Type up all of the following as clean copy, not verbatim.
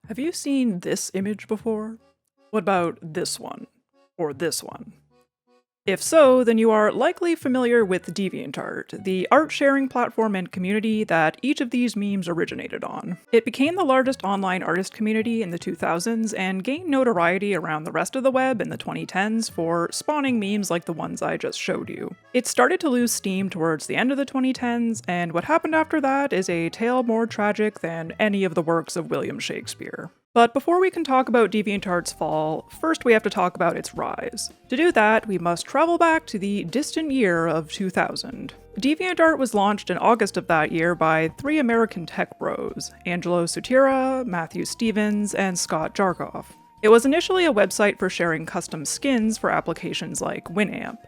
Have you seen this image before? What about this one? Or this one? If so, then you are likely familiar with DeviantArt, the art sharing platform and community that each of these memes originated on. It became the largest online artist community in the 2000s and gained notoriety around the rest of the web in the 2010s for spawning memes like the ones I just showed you. It started to lose steam towards the end of the 2010s, and what happened after that is a tale more tragic than any of the works of William Shakespeare. But before we can talk about DeviantArt's fall, first we have to talk about its rise. To do that, we must travel back to the distant year of 2000. DeviantArt was launched in August of that year by three American tech bros, Angelo Sutira, Matthew Stevens, and Scott Jarkoff. It was initially a website for sharing custom skins for applications like Winamp,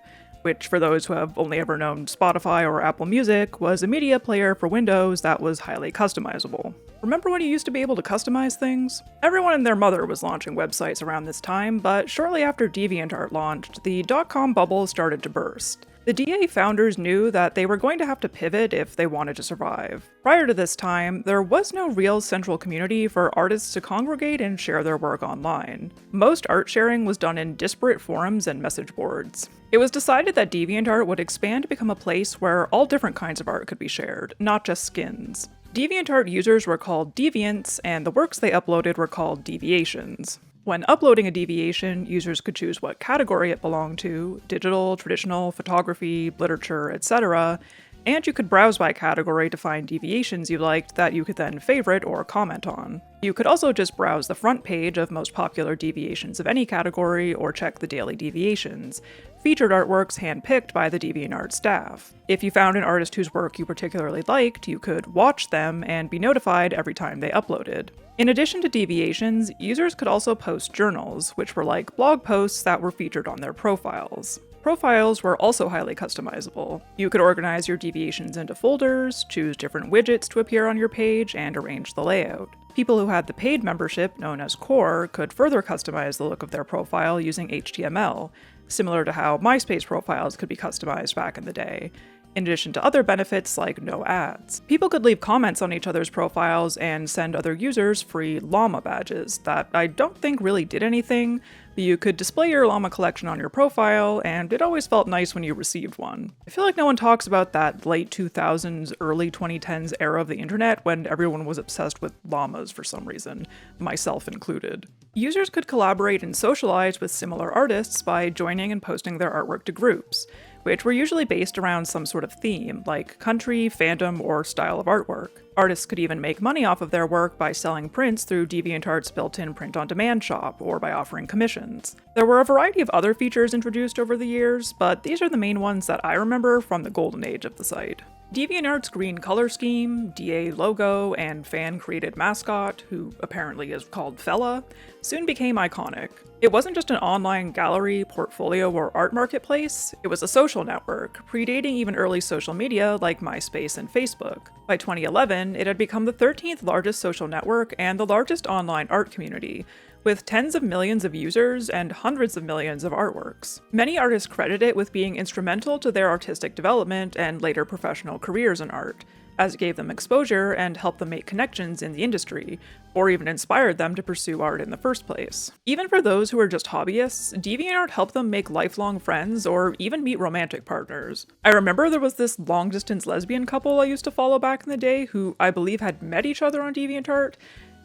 which for those who have only ever known Spotify or Apple Music, was a media player for Windows that was highly customizable. Remember when you used to be able to customize things? Everyone and their mother was launching websites around this time, but shortly after DeviantArt launched, the dot-com bubble started to burst. The DA founders knew that they were going to have to pivot if they wanted to survive. Prior to this time, there was no real central community for artists to congregate and share their work online. Most art sharing was done in disparate forums and message boards. It was decided that DeviantArt would expand to become a place where all different kinds of art could be shared, not just skins. DeviantArt users were called deviants, and the works they uploaded were called deviations. When uploading a deviation, users could choose what category it belonged to: digital, traditional, photography, literature, etc., and you could browse by category to find deviations you liked that you could then favorite or comment on. You could also just browse the front page of most popular deviations of any category or check the daily deviations, featured artworks handpicked by the DeviantArt staff. If you found an artist whose work you particularly liked, you could watch them and be notified every time they uploaded. In addition to deviations, users could also post journals, which were like blog posts that were featured on their profiles. Profiles were also highly customizable. You could organize your deviations into folders, choose different widgets to appear on your page, and arrange the layout. People who had the paid membership, known as Core, could further customize the look of their profile using HTML, similar to how MySpace profiles could be customized back in the day, in addition to other benefits like no ads. People could leave comments on each other's profiles and send other users free llama badges that I don't think really did anything, but you could display your llama collection on your profile, and it always felt nice when you received one. I feel like no one talks about that late 2000s, early 2010s era of the internet when everyone was obsessed with llamas for some reason, myself included. Users could collaborate and socialize with similar artists by joining and posting their artwork to groups, which were usually based around some sort of theme, like country, fandom, or style of artwork. Artists could even make money off of their work by selling prints through DeviantArt's built-in print-on-demand shop, or by offering commissions. There were a variety of other features introduced over the years, but these are the main ones that I remember from the golden age of the site. DeviantArt's green color scheme, DA logo, and fan-created mascot, who apparently is called Fella, soon became iconic. It wasn't just an online gallery, portfolio, or art marketplace, it was a social network, predating even early social media like MySpace and Facebook. By 2011, it had become the 13th largest social network and the largest online art community, with tens of millions of users and hundreds of millions of artworks. Many artists credit it with being instrumental to their artistic development and later professional careers in art, as it gave them exposure and helped them make connections in the industry, or even inspired them to pursue art in the first place. Even for those who are just hobbyists, DeviantArt helped them make lifelong friends or even meet romantic partners. I remember there was this long-distance lesbian couple I used to follow back in the day who I believe had met each other on DeviantArt,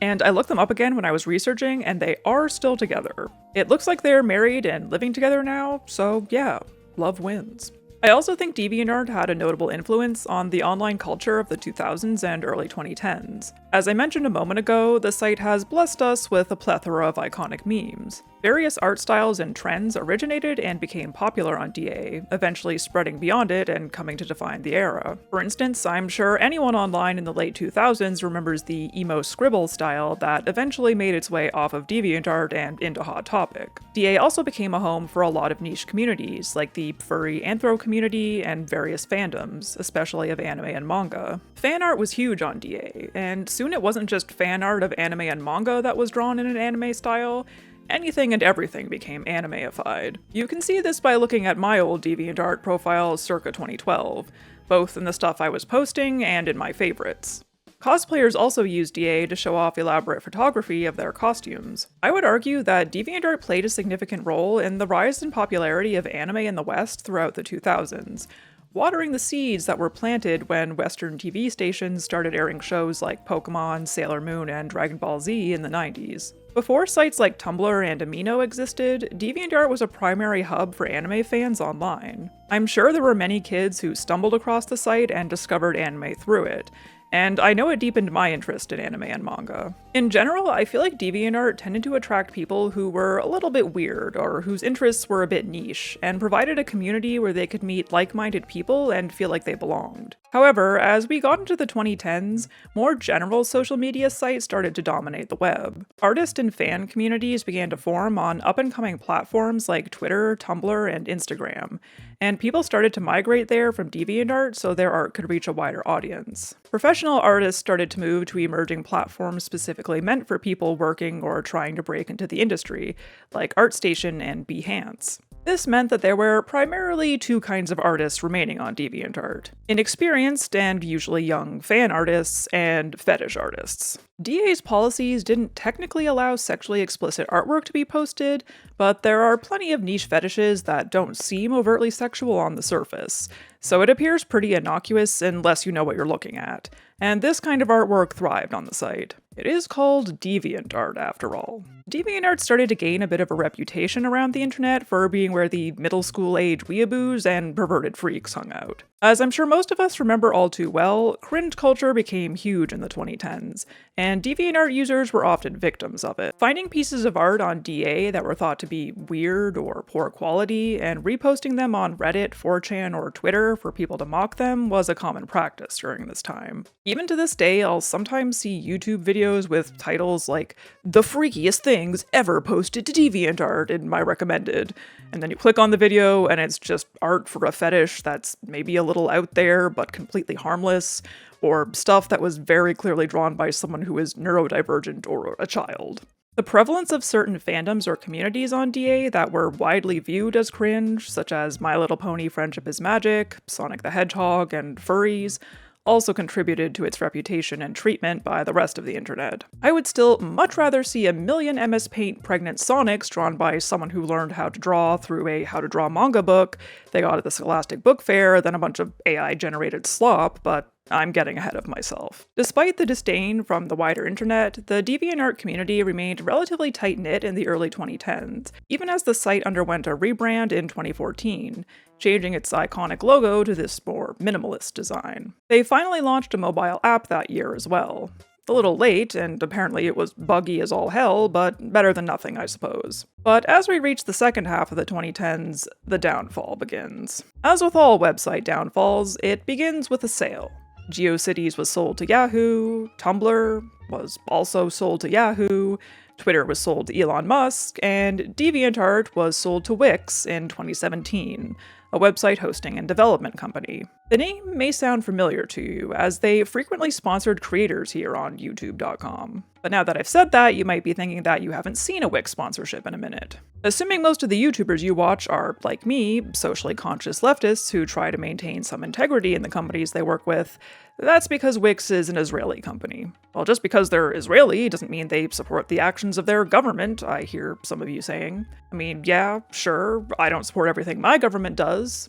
and I looked them up again when I was researching, and they are still together. It looks like they're married and living together now, so yeah, love wins. I also think DeviantArt had a notable influence on the online culture of the 2000s and early 2010s. As I mentioned a moment ago, the site has blessed us with a plethora of iconic memes. Various art styles and trends originated and became popular on DA, eventually spreading beyond it and coming to define the era. For instance, I'm sure anyone online in the late 2000s remembers the emo scribble style that eventually made its way off of DeviantArt and into Hot Topic. DA also became a home for a lot of niche communities, like the furry anthro community and various fandoms, especially of anime and manga. Fan art was huge on DA, and soon it wasn't just fan art of anime and manga that was drawn in an anime style. Anything and everything became animeified. You can see this by looking at my old DeviantArt profile circa 2012, both in the stuff I was posting and in my favorites. Cosplayers also use DA to show off elaborate photography of their costumes. I would argue that DeviantArt played a significant role in the rise in popularity of anime in the West throughout the 2000s, watering the seeds that were planted when Western TV stations started airing shows like Pokemon, Sailor Moon, and Dragon Ball Z in the 90s. Before sites like Tumblr and Amino existed, DeviantArt was a primary hub for anime fans online. I'm sure there were many kids who stumbled across the site and discovered anime through it, and I know it deepened my interest in anime and manga. In general, I feel like DeviantArt tended to attract people who were a little bit weird, or whose interests were a bit niche, and provided a community where they could meet like-minded people and feel like they belonged. However, as we got into the 2010s, more general social media sites started to dominate the web. Artist and fan communities began to form on up-and-coming platforms like Twitter, Tumblr, and Instagram, and people started to migrate there from DeviantArt so their art could reach a wider audience. Professional artists started to move to emerging platforms specifically meant for people working or trying to break into the industry, like ArtStation and Behance. This meant that there were primarily two kinds of artists remaining on DeviantArt: inexperienced and usually young fan artists, and fetish artists. DA's policies didn't technically allow sexually explicit artwork to be posted, but there are plenty of niche fetishes that don't seem overtly sexual on the surface, so it appears pretty innocuous unless you know what you're looking at, and this kind of artwork thrived on the site. It is called DeviantArt, after all. DeviantArt started to gain a bit of a reputation around the internet for being where the middle school age weeaboos and perverted freaks hung out. As I'm sure most of us remember all too well, cringe culture became huge in the 2010s, and DeviantArt users were often victims of it. Finding pieces of art on DA that were thought to be weird or poor quality and reposting them on Reddit, 4chan, or Twitter for people to mock them was a common practice during this time. Even to this day, I'll sometimes see YouTube videos with titles like "The freakiest things ever posted to DeviantArt" in my recommended, and then you click on the video and it's just art for a fetish that's maybe a little out there but completely harmless, or stuff that was very clearly drawn by someone who is neurodivergent or a child. The prevalence of certain fandoms or communities on DA that were widely viewed as cringe, such as My Little Pony Friendship is Magic, Sonic the Hedgehog, and furries, also contributed to its reputation and treatment by the rest of the internet. I would still much rather see a million MS Paint pregnant Sonics drawn by someone who learned how to draw through a how to draw manga book they got at the Scholastic Book Fair than a bunch of AI-generated slop, but I'm getting ahead of myself. Despite the disdain from the wider internet, the DeviantArt community remained relatively tight-knit in the early 2010s, even as the site underwent a rebrand in 2014, changing its iconic logo to this more minimalist design. They finally launched a mobile app that year as well. A little late, and apparently it was buggy as all hell, but better than nothing, I suppose. But as we reach the second half of the 2010s, the downfall begins. As with all website downfalls, it begins with a sale. GeoCities was sold to Yahoo, Tumblr was also sold to Yahoo, Twitter was sold to Elon Musk, and DeviantArt was sold to Wix in 2017, a website hosting and development company. The name may sound familiar to you, as they frequently sponsored creators here on YouTube.com. But now that I've said that, you might be thinking that you haven't seen a Wix sponsorship in a minute. Assuming most of the YouTubers you watch are, like me, socially conscious leftists who try to maintain some integrity in the companies they work with, that's because Wix is an Israeli company. Well, just because they're Israeli doesn't mean they support the actions of their government, I hear some of you saying. I mean, yeah, sure, I don't support everything my government does,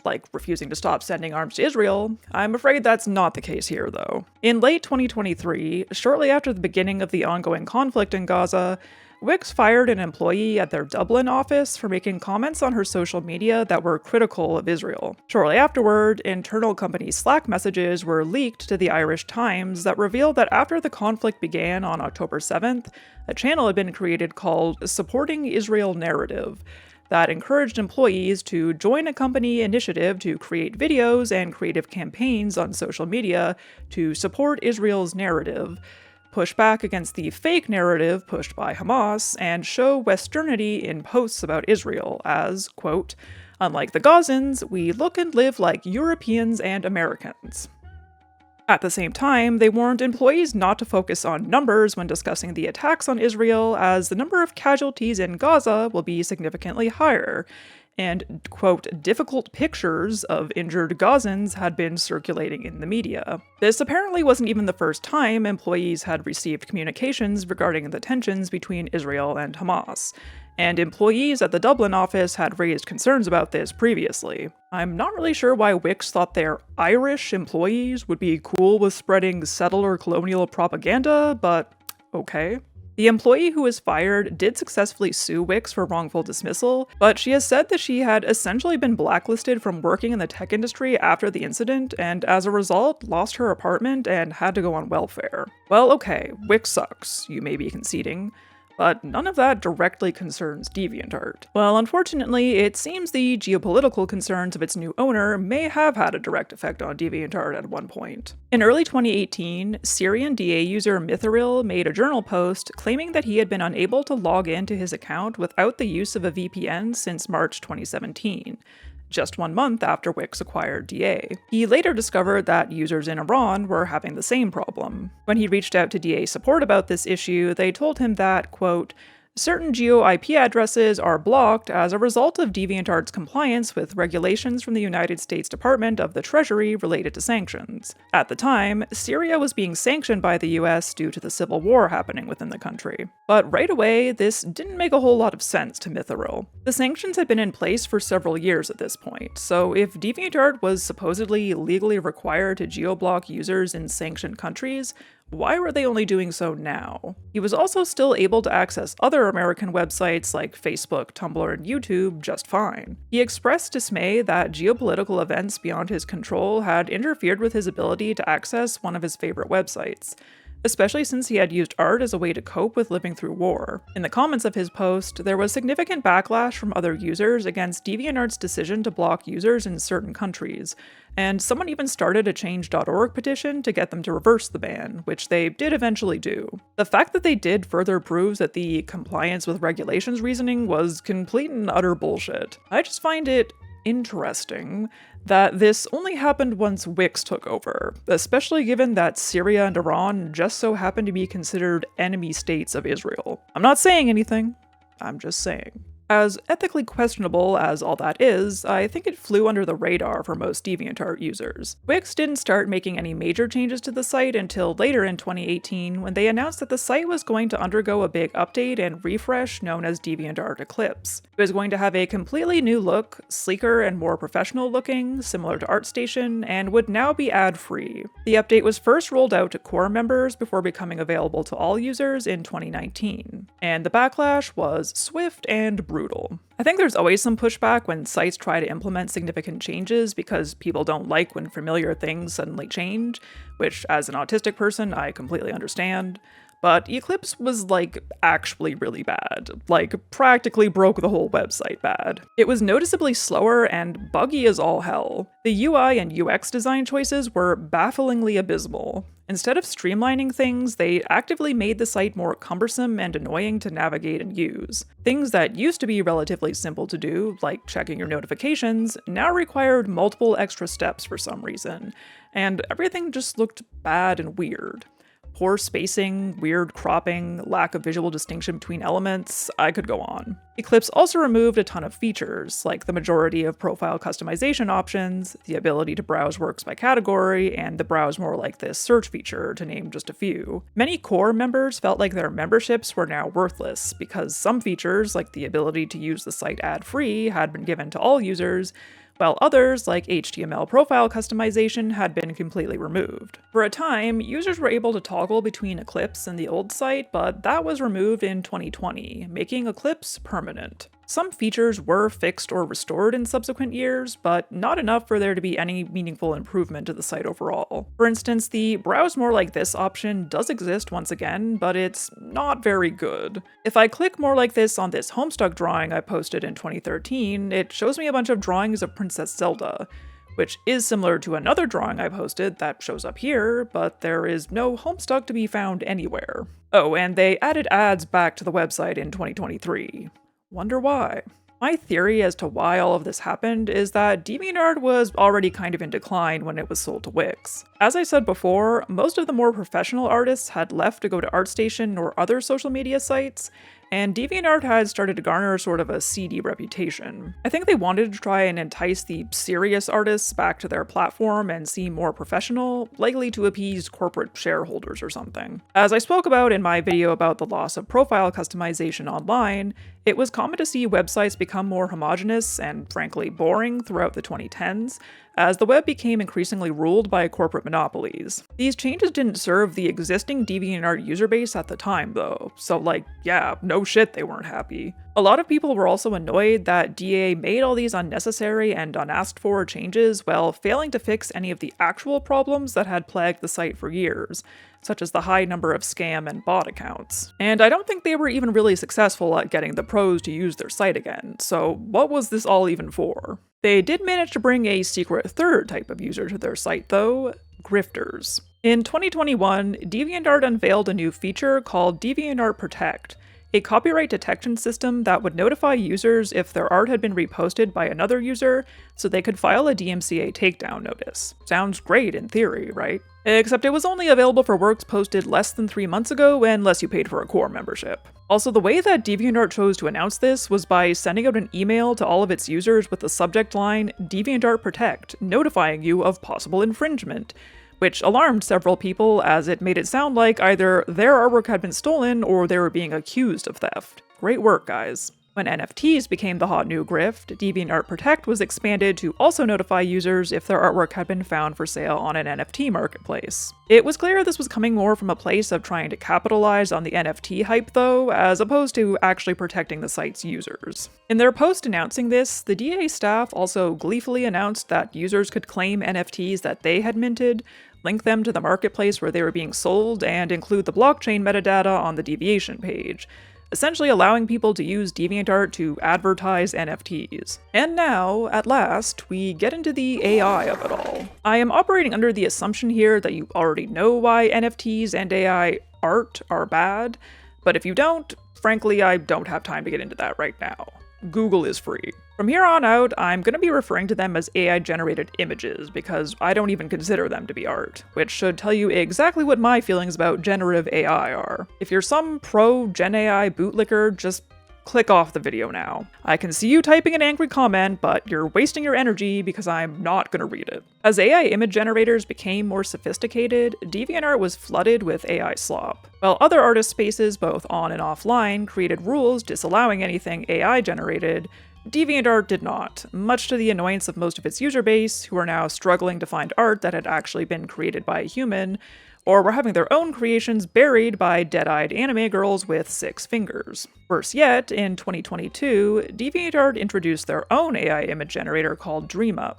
like refusing to stop sending arms to Israel. I'm afraid that's not the case here, though. In late 2023, shortly after the beginning of the ongoing conflict in Gaza, Wix fired an employee at their Dublin office for making comments on her social media that were critical of Israel. Shortly afterward, internal company Slack messages were leaked to the Irish Times that revealed that after the conflict began on October 7th, a channel had been created called Supporting Israel Narrative that encouraged employees to join a company initiative to create videos and creative campaigns on social media to support Israel's narrative, push back against the fake narrative pushed by Hamas, and show Westernity in posts about Israel as, quote, "Unlike the Gazans, we look and live like Europeans and Americans." At the same time, they warned employees not to focus on numbers when discussing the attacks on Israel, as the number of casualties in Gaza will be significantly higher, and, quote, difficult pictures of injured Gazans had been circulating in the media. This apparently wasn't even the first time employees had received communications regarding the tensions between Israel and Hamas, and employees at the Dublin office had raised concerns about this previously. I'm not really sure why Wix thought their Irish employees would be cool with spreading settler colonial propaganda, but okay. The employee who was fired did successfully sue Wix for wrongful dismissal, but she has said that she had essentially been blacklisted from working in the tech industry after the incident, and as a result, lost her apartment and had to go on welfare. Well, okay, Wix sucks, you may be conceding, but none of that directly concerns DeviantArt. Well, unfortunately, it seems the geopolitical concerns of its new owner may have had a direct effect on DeviantArt at one point. In early 2018, Syrian DA user Mithril made a journal post claiming that he had been unable to log into his account without the use of a VPN since March 2017. Just 1 month after Wix acquired DA. He later discovered that users in Iran were having the same problem. When he reached out to DA support about this issue, they told him that, quote, certain geo-IP addresses are blocked as a result of DeviantArt's compliance with regulations from the United States Department of the Treasury related to sanctions. At the time, Syria was being sanctioned by the US due to the civil war happening within the country. But right away, this didn't make a whole lot of sense to Mithril. The sanctions had been in place for several years at this point, so if DeviantArt was supposedly legally required to geoblock users in sanctioned countries, why were they only doing so now? He was also still able to access other American websites like Facebook, Tumblr, and YouTube just fine. He expressed dismay that geopolitical events beyond his control had interfered with his ability to access one of his favorite websites, especially since he had used art as a way to cope with living through war. In the comments of his post, there was significant backlash from other users against DeviantArt's decision to block users in certain countries, and someone even started a Change.org petition to get them to reverse the ban, which they did eventually do. The fact that they did further proves that the compliance with regulations reasoning was complete and utter bullshit. I just find it interesting that this only happened once Wix took over, especially given that Syria and Iran just so happen to be considered enemy states of Israel. I'm not saying anything, I'm just saying. As ethically questionable as all that is, I think it flew under the radar for most DeviantArt users. Wix didn't start making any major changes to the site until later in 2018 when they announced that the site was going to undergo a big update and refresh known as DeviantArt Eclipse. It was going to have a completely new look, sleeker and more professional looking, similar to ArtStation, and would now be ad-free. The update was first rolled out to core members before becoming available to all users in 2019, and the backlash was swift and brutal. I think there's always some pushback when sites try to implement significant changes because people don't like when familiar things suddenly change, which as an autistic person, I completely understand. But Eclipse was actually really bad, practically broke the whole website bad. It was noticeably slower and buggy as all hell. The UI and UX design choices were bafflingly abysmal. Instead of streamlining things, they actively made the site more cumbersome and annoying to navigate and use. Things that used to be relatively simple to do, like checking your notifications, now required multiple extra steps for some reason, and everything just looked bad and weird. Poor spacing, weird cropping, lack of visual distinction between elements, I could go on. Eclipse also removed a ton of features, like the majority of profile customization options, the ability to browse works by category, and the browse more like this search feature, to name just a few. Many core members felt like their memberships were now worthless, because some features, like the ability to use the site ad-free, had been given to all users, while others, like HTML profile customization, had been completely removed. For a time, users were able to toggle between Eclipse and the old site, but that was removed in 2020, making Eclipse permanent. Some features were fixed or restored in subsequent years, but not enough for there to be any meaningful improvement to the site overall. For instance, the browse more like this option does exist once again, but it's not very good. If I click more like this on this Homestuck drawing I posted in 2013, it shows me a bunch of drawings of Princess Zelda, which is similar to another drawing I posted that shows up here, but there is no Homestuck to be found anywhere. Oh, and they added ads back to the website in 2023. Wonder why? My theory as to why all of this happened is that DeviantArt was already kind of in decline when it was sold to Wix. As I said before, most of the more professional artists had left to go to ArtStation or other social media sites, and DeviantArt had started to garner sort of a seedy reputation. I think they wanted to try and entice the serious artists back to their platform and seem more professional, likely to appease corporate shareholders or something. As I spoke about in my video about the loss of profile customization online, it was common to see websites become more homogenous and frankly boring throughout the 2010s, as the web became increasingly ruled by corporate monopolies. These changes didn't serve the existing DeviantArt user base at the time though, so yeah, no shit they weren't happy. A lot of people were also annoyed that DA made all these unnecessary and unasked for changes while failing to fix any of the actual problems that had plagued the site for years, such as the high number of scam and bot accounts. And I don't think they were even really successful at getting the pros to use their site again, so what was this all even for? They did manage to bring a secret third type of user to their site though, grifters. In 2021, DeviantArt unveiled a new feature called DeviantArt Protect, a copyright detection system that would notify users if their art had been reposted by another user so they could file a DMCA takedown notice. Sounds great in theory, right? Except it was only available for works posted less than 3 months ago unless you paid for a core membership. Also, the way that DeviantArt chose to announce this was by sending out an email to all of its users with the subject line DeviantArt Protect, notifying you of possible infringement, which alarmed several people as it made it sound like either their artwork had been stolen or they were being accused of theft. Great work, guys. When NFTs became the hot new grift, DeviantArt Protect was expanded to also notify users if their artwork had been found for sale on an NFT marketplace. It was clear this was coming more from a place of trying to capitalize on the NFT hype though, as opposed to actually protecting the site's users. In their post announcing this, the DA staff also gleefully announced that users could claim NFTs that they had minted, link them to the marketplace where they were being sold, and include the blockchain metadata on the deviation page, essentially allowing people to use DeviantArt to advertise NFTs. And now, at last, we get into the AI of it all. I am operating under the assumption here that you already know why NFTs and AI art are bad, but if you don't, frankly, I don't have time to get into that right now. Google is free. From here on out, I'm going to be referring to them as AI-generated images, because I don't even consider them to be art, which should tell you exactly what my feelings about generative AI are. If you're some pro-Gen AI bootlicker, just click off the video now. I can see you typing an angry comment, but you're wasting your energy because I'm not gonna read it. As AI image generators became more sophisticated, DeviantArt was flooded with AI slop. While other artist spaces, both on and offline, created rules disallowing anything AI generated, DeviantArt did not, much to the annoyance of most of its user base, who are now struggling to find art that had actually been created by a human, or were having their own creations buried by dead-eyed anime girls with 6 fingers. Worse yet, in 2022, DeviantArt introduced their own AI image generator called DreamUp,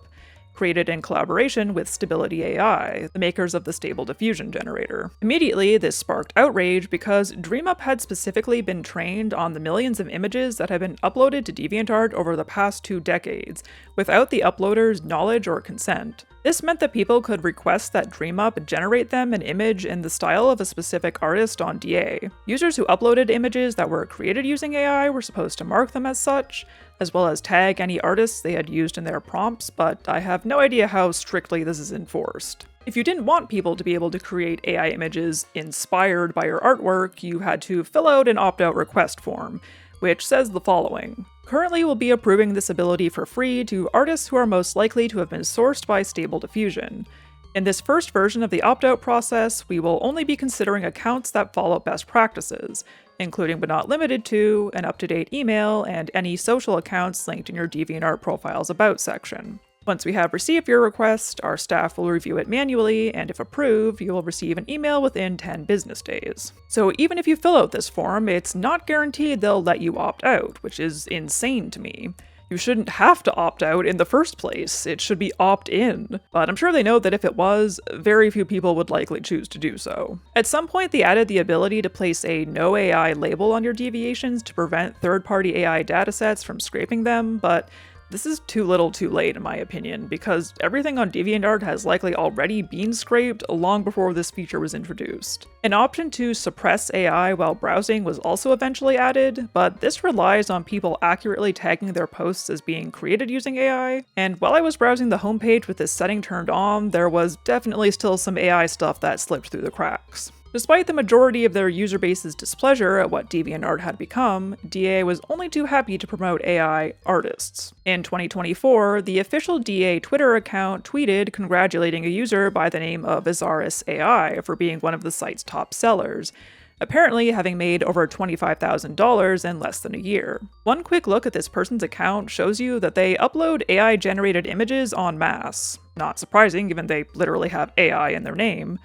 created in collaboration with Stability AI, the makers of the Stable Diffusion generator. Immediately, this sparked outrage because DreamUp had specifically been trained on the millions of images that had been uploaded to DeviantArt over the past 2 decades, without the uploader's knowledge or consent. This meant that people could request that DreamUp generate them an image in the style of a specific artist on DA. Users who uploaded images that were created using AI were supposed to mark them as such, as well as tag any artists they had used in their prompts, but I have no idea how strictly this is enforced. If you didn't want people to be able to create AI images inspired by your artwork, you had to fill out an opt-out request form, which says the following. Currently, we'll be approving this ability for free to artists who are most likely to have been sourced by Stable Diffusion. In this first version of the opt-out process, we will only be considering accounts that follow best practices, including but not limited to an up-to-date email and any social accounts linked in your DeviantArt profile's About section. Once we have received your request, our staff will review it manually, and if approved, you will receive an email within 10 business days. So even if you fill out this form, it's not guaranteed they'll let you opt out, which is insane to me. You shouldn't have to opt out in the first place, it should be opt-in. But I'm sure they know that if it was, very few people would likely choose to do so. At some point they added the ability to place a no AI label on your deviations to prevent third-party AI datasets from scraping them, but this is too little too late in my opinion, because everything on DeviantArt has likely already been scraped long before this feature was introduced. An option to suppress AI while browsing was also eventually added, but this relies on people accurately tagging their posts as being created using AI, and while I was browsing the homepage with this setting turned on, there was definitely still some AI stuff that slipped through the cracks. Despite the majority of their user base's displeasure at what DeviantArt had become, DA was only too happy to promote AI artists. In 2024, the official DA Twitter account tweeted congratulating a user by the name of Azaris AI for being one of the site's top sellers, apparently having made over $25,000 in less than a year. One quick look at this person's account shows you that they upload AI-generated images en masse. Not surprising, given they literally have AI in their name.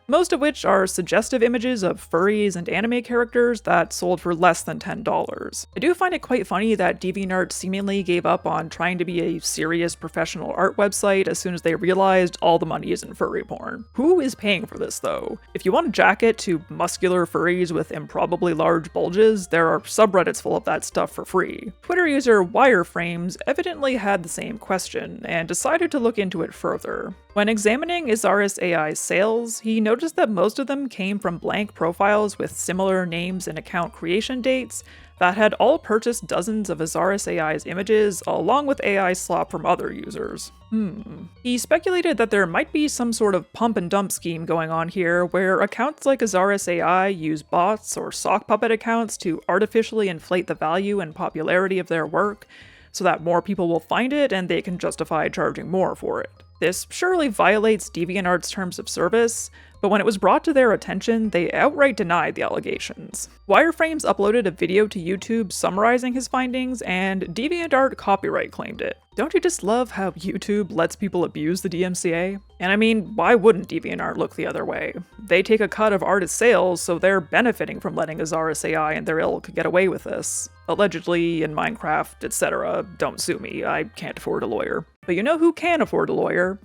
Most of which are suggestive images of furries and anime characters that sold for less than $10. I do find it quite funny that DeviantArt seemingly gave up on trying to be a serious professional art website as soon as they realized all the money is in furry porn. Who is paying for this though? If you want to jack it to muscular furries with improbably large bulges, there are subreddits full of that stuff for free. Twitter user Wireframes evidently had the same question and decided to look into it further. When examining Azaris AI's sales, he noticed that most of them came from blank profiles with similar names and account creation dates that had all purchased dozens of Azaris AI's images along with AI slop from other users. He speculated that there might be some sort of pump and dump scheme going on here where accounts like Azaris AI use bots or sock puppet accounts to artificially inflate the value and popularity of their work so that more people will find it and they can justify charging more for it. This surely violates DeviantArt's terms of service, but when it was brought to their attention, they outright denied the allegations. Wireframes uploaded a video to YouTube summarizing his findings, and DeviantArt copyright claimed it. Don't you just love how YouTube lets people abuse the DMCA? And I mean, why wouldn't DeviantArt look the other way? They take a cut of artist sales, so they're benefiting from letting Azaris AI and their ilk get away with this. Allegedly, in Minecraft, etc. Don't sue me, I can't afford a lawyer. But you know who can afford a lawyer?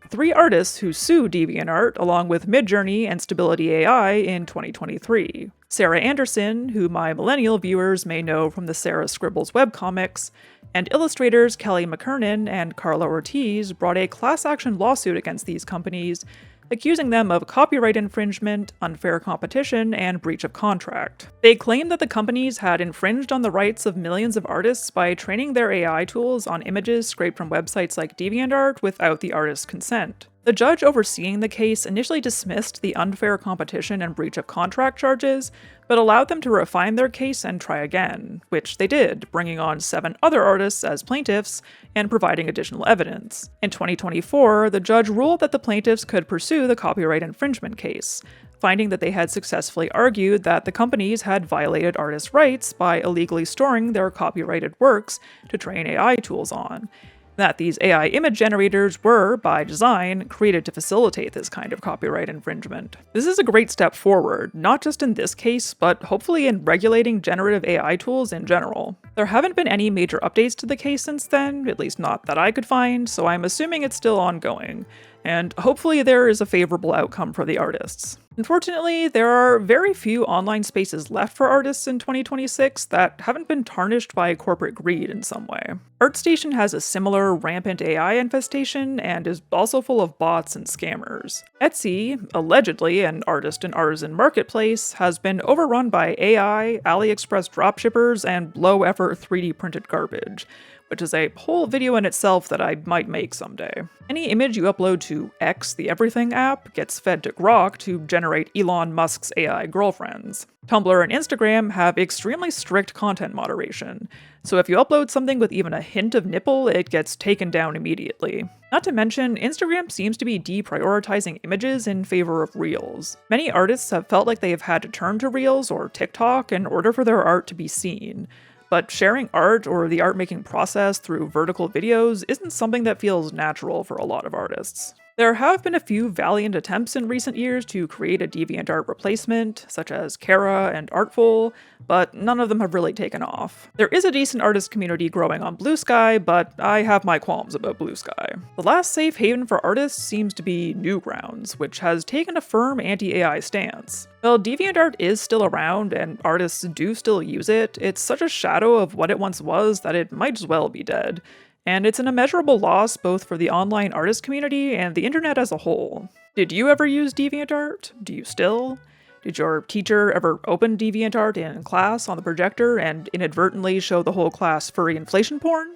3 artists who sued DeviantArt along with Midjourney and Stability AI in 2023. Sarah Anderson, who my millennial viewers may know from the Sarah Scribbles webcomics, and illustrators Kelly McKernan and Carla Ortiz brought a class action lawsuit against these companies, accusing them of copyright infringement, unfair competition, and breach of contract. They claimed that the companies had infringed on the rights of millions of artists by training their AI tools on images scraped from websites like DeviantArt without the artist's consent. The judge overseeing the case initially dismissed the unfair competition and breach of contract charges, but allowed them to refine their case and try again, which they did, bringing on 7 other artists as plaintiffs and providing additional evidence. In 2024, the judge ruled that the plaintiffs could pursue the copyright infringement case, finding that they had successfully argued that the companies had violated artists' rights by illegally storing their copyrighted works to train AI tools on, that these AI image generators were, by design, created to facilitate this kind of copyright infringement. This is a great step forward, not just in this case, but hopefully in regulating generative AI tools in general. There haven't been any major updates to the case since then, at least not that I could find, so I'm assuming it's still ongoing, and hopefully there is a favorable outcome for the artists. Unfortunately, there are very few online spaces left for artists in 2026 that haven't been tarnished by corporate greed in some way. ArtStation has a similar rampant AI infestation and is also full of bots and scammers. Etsy, allegedly an artist and artisan marketplace, has been overrun by AI, AliExpress dropshippers, and low-effort 3D printed garbage, which is a whole video in itself that I might make someday. Any image you upload to X, the Everything app, gets fed to Grok to generate Elon Musk's AI girlfriends. Tumblr and Instagram have extremely strict content moderation, so if you upload something with even a hint of nipple, it gets taken down immediately. Not to mention, Instagram seems to be deprioritizing images in favor of Reels. Many artists have felt like they have had to turn to Reels or TikTok in order for their art to be seen. But sharing art or the art-making process through vertical videos isn't something that feels natural for a lot of artists. There have been a few valiant attempts in recent years to create a DeviantArt replacement, such as Kara and Artful, but none of them have really taken off. There is a decent artist community growing on Blue Sky, but I have my qualms about Blue Sky. The last safe haven for artists seems to be Newgrounds, which has taken a firm anti-AI stance. While DeviantArt is still around and artists do still use it, it's such a shadow of what it once was that it might as well be dead. And it's an immeasurable loss both for the online artist community and the internet as a whole. Did you ever use DeviantArt? Do you still? Did your teacher ever open DeviantArt in class on the projector and inadvertently show the whole class furry inflation porn?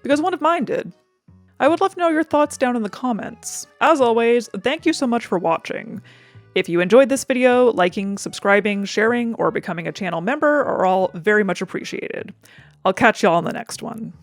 Because one of mine did. I would love to know your thoughts down in the comments. As always, thank you so much for watching. If you enjoyed this video, liking, subscribing, sharing, or becoming a channel member are all very much appreciated. I'll catch y'all in the next one.